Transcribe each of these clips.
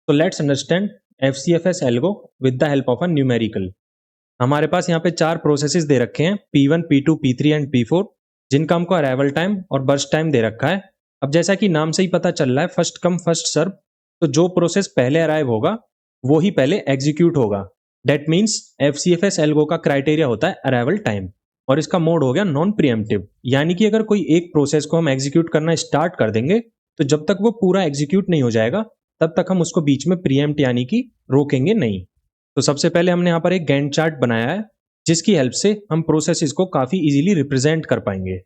तो let's understand FCFS algo with the help of a numerical. हमारे पास यहाँ पे 4 प्रोसेसेस दे रखे हैं P1, P2, P3 and P4, जिनका हमको अराइवल टाइम और बर्स्ट टाइम दे रखा है। अब जैसा कि नाम से ही पता चल रहा है फर्स्ट कम फर्स्ट सर्व, तो जो प्रोसेस पहले अराइव होगा वो ही पहले एग्जीक्यूट होगा। दैट मीन्स FCFS एल्गो का क्राइटेरिया होता है अराइवल टाइम, और इसका मोड हो गया नॉन प्रीएम्प्टिव, यानी कि अगर कोई एक प्रोसेस को हम एग्जीक्यूट करना स्टार्ट कर देंगे तो जब तक वो पूरा एग्जीक्यूट नहीं हो जाएगा तब तक हम उसको बीच में प्रीएम्प्ट यानी कि रोकेंगे नहीं। तो सबसे पहले हमने यहाँ पर एक गैंट चार्ट बनाया है जिसकी हेल्प से हम प्रोसेसेस को काफी इजीली रिप्रेजेंट कर पाएंगे।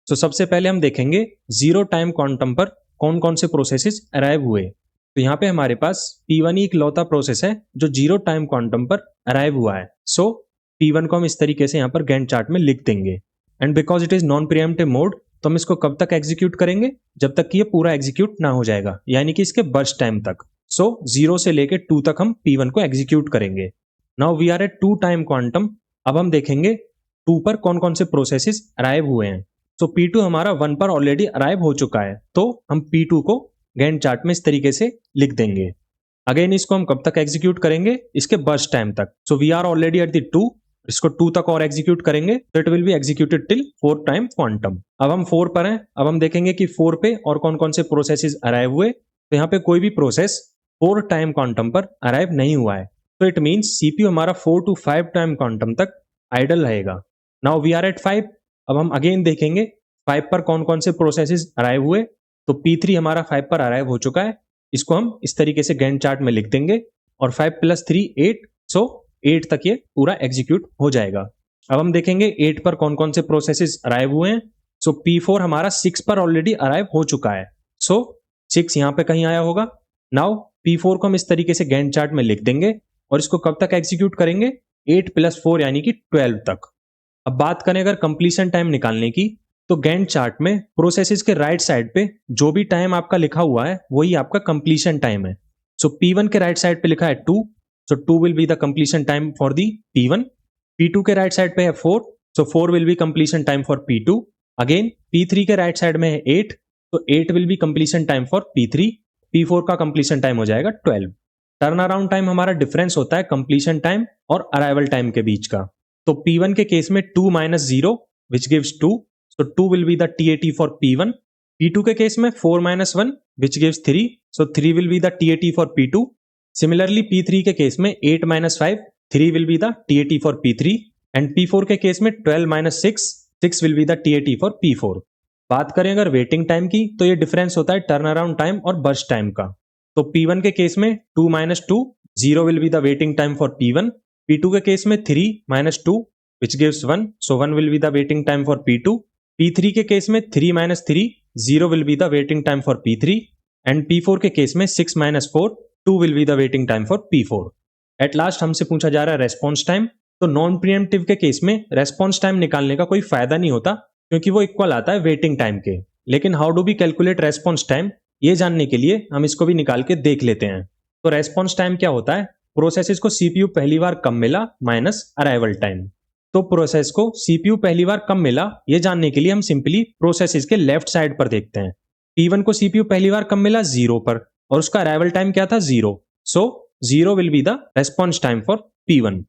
तो सबसे पहले हम देखेंगे जीरो टाइम क्वांटम पर कौन कौन से प्रोसेसेस अराइव हुए। तो यहाँ पे हमारे पास P1 ही इकलौता प्रोसेस है जो जीरो टाइम क्वांटम पर अराइव हुआ है। सो P1 को हम इस तरीके से यहाँ पर गैंट चार्ट में लिख देंगे। And because it is non pre-emptive mode, तो हम इसको कब तक एग्जीक्यूट करेंगे, जब तक कि ये पूरा एग्जीक्यूट ना हो जाएगा, यानी कि इसके बर्स्ट टाइम तक। सो 0 से लेके 2 तक हम P1 को एग्जीक्यूट करेंगे। Now we are at 2 time quantum. अब हम देखेंगे 2 पर कौन कौन से प्रोसेसेस अराइव हुए हैं। सो P2 हमारा 1 पर ऑलरेडी अराइव हो चुका है, तो हम P2 को गैंट चार्ट में इस तरीके से लिख देंगे। अगेन इसको हम कब तक एग्जीक्यूट करेंगे, इसके बर्स्ट टाइम तक। So we are already at the 2, इसको 2 तक और एग्जीक्यूट करेंगे, तो it will be executed till 4 time quantum. अब हम 4 पर हैं। अब हम देखेंगे कि 4 पे और कौन कौन से प्रोसेसेस अराइव हुए। तो यहाँ पे कोई भी प्रोसेस 4 टाइम क्वांटम पर अराइव नहीं हुआ है, तो इट मीन्स CPU हमारा 4 to 5 टाइम क्वांटम तक आइडल रहेगा। Now we are at 5। अब हम अगेन देखेंगे 5 पर कौन कौन से प्रोसेसेस अराइव हुए। तो P3 हमारा 5 पर अराइव हो चुका है, इसको हम इस तरीके से गैंट चार्ट में लिख देंगे, और 5 + 3 8, सो 8 तक ये पूरा एग्जीक्यूट हो जाएगा। अब हम देखेंगे 8 पर कौन कौन से प्रोसेसेस अराइव हुए हैं। सो P4 हमारा 6 पर ऑलरेडी अराइव हो चुका है, सो 6 यहाँ पे कहीं आया होगा। नाउ P4 को हम इस तरीके से गैंट चार्ट में लिख देंगे, और इसको कब तक एग्जीक्यूट करेंगे, 8 + 4 यानी कि 12 तक। अब बात करें अगर कंप्लीशन टाइम निकालने की, तो गैंट चार्ट में प्रोसेसेस के राइट साइड पे जो भी टाइम आपका लिखा हुआ है वही आपका कंप्लीशन टाइम है। सो P1 के राइट साइड पे लिखा है 2, सो 2 will be the completion time for the P1। P2 के राइट साइड पे है 4, सो 4 will be completion time for P2। Again P3 के राइट साइड में है 8, तो 8 will be completion time for P3। P4 का कंप्लीशन टाइम हो जाएगा 12। टर्न अराउंड टाइम हमारा डिफरेंस होता है कंप्लीशन टाइम और अराइवल टाइम के बीच का। तो P1 के केस में 2 - 0 which gives 2, so 2 will be the TAT for P1। P2 के केस में 4 - 1 which gives 3, so 3 will be the TAT for P2। Similarly P3 के केस में 8 - 5, 3 will be the TAT for P3। and P4 के case में 12 - 6, 6 will be the TAT for P4। बात करें अगर waiting time की, तो ये डिफरेंस होता है टर्न अराउंड टाइम और बर्स्ट टाइम का। तो P1 के केस में 2 - 2, 0 will be the waiting time for P1। P2 के केस में 3 - 2 which gives 1, so 1 will be the waiting time for P2। P3 के केस में 3 - 3, 0 will be the waiting time for P3। and P4 के case में 6 - 4, 2 will be the waiting time for P4। At last हमसे पूछा जा रहा है response time. तो नॉन प्रीएम्प्टिव के केस में रेस्पॉन्स टाइम निकालने का कोई फायदा नहीं होता, क्योंकि वो इक्वल आता है वेटिंग टाइम के। लेकिन how do we calculate response time, ये जानने के लिए हम इसको भी निकाल के देख लेते हैं। तो रेस्पॉन्स टाइम क्या होता है, प्रोसेसेस को CPU पहली बार कब मिला माइनस अराइवल टाइम। तो प्रोसेस को CPU पहली बार कब मिला, ये जानने के लिए हम सिंपली प्रोसेसेस के लेफ्ट साइड पर देखते हैं। P1 को CPU पहली बार कब मिला, 0 पर, और उसका अराइवल टाइम क्या था, 0। सो 0 will be the response time for P1।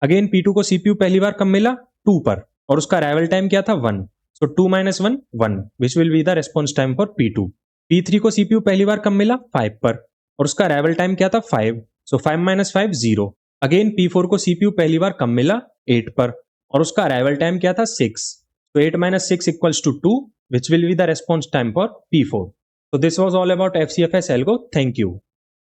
Again P2 को CPU पहली बार कब मिला, 2 पर, और उसका अराइवल टाइम क्या था, 1। सो 2 - 1 1 which will be the response time for P2। P3 को CPU पहली बार कब मिला, 5 पर, और उसका अराइवल टाइम क्या था, 5। सो 5 - 5 0। अगेन P4 को CPU पहली बार कब मिला, 8 पर, और उसका अराइवल टाइम क्या था, 6। तो 8 - 6 = 2, which will be the response time for P4। So this was all about FCFS algo. Thank you.